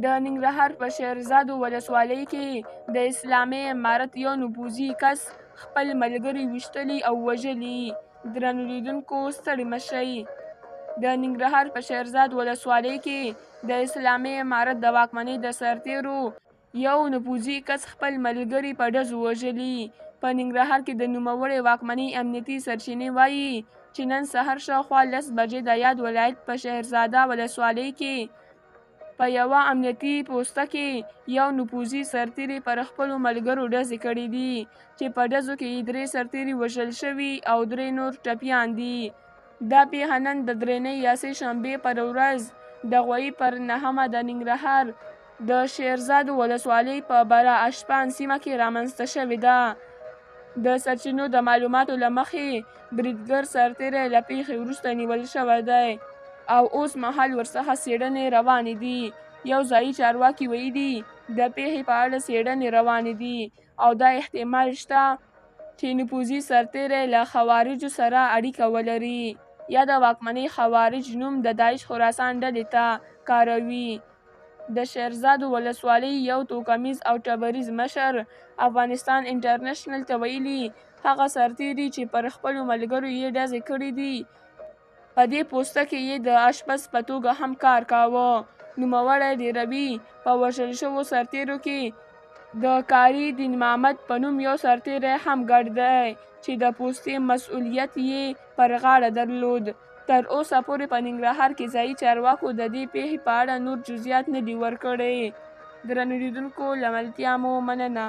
د ننګرهار په شیرزادو ولسوالۍ کې د اسلامي امارت یو نفوذي کس خپل ملګري ویشتلي او وژلي. درنو لیدونکو ستړي مه شئ. د ننګرهار په شیرزاد ولسوالۍ کې د اسلامي امارت د واکمنۍ د سرتیرو یو نفوذي کس خپل ملګري په ډزو وژلي. په ننګرهار کې د نوموړې واکمنۍ امنیتي سرچینې وایي چې نن سهار شاوخوا 10 بجې د یاد ولایت په شهرزاده ولسوالۍ کې په یوه امنیتي پوسته کې یو نفوذي سرتیري پر خپلو ملګرو ډزې کړې دي چې په ډزو کې 3 سرتیري وژل شوي او 3 نور ټپیان دي. دا پیښه نن د درېنۍ یا سې شنبې پر ورځ د غویي پر 9مه د ننګرهار د شیرزادو ولسوالۍ په بره اشپان سیمه کې رامنځته شوې ده. د سرچینو د معلوماتو له مخې بریدګر سرتیری له پیښې وروسته نیول شوی دی او اوس مهال ورڅخه څېړنې روانې دي. یو ځایي چارواکي ویلي د پیښې په اړه څېړنې روانې دي او دا احتمال شته چې نفوذي سرتیری له خوارجو سره اړیکه ولري یا د واکمنۍ خوارج نوم د داعش خراسان ډلې ته کاروي. د شیرزادو ولسوالۍ یو توکمیز او ټبریز مشر افغانستان انټرنیشنل ته ویلي هغه سرتیري چې پر خپلو ملګرو یې ډزې کړې دي په دې پوسته کې یې د اشپز په توګه هم کار کاوه. نوموړی د روي په وژل شوو سرتیرو کې د کاري دین محمد په نوم یو سرتیری هم ګډ دی چې د پوستې مسؤلیت یې پر غاړه درلود. تر اوسه پورې په ننګرهار کې ځایي چارواکو د دې پیښې په اړه نور جزئیات نه دي ورکړي. درنو لیدونکو له ملتیا مو مننه.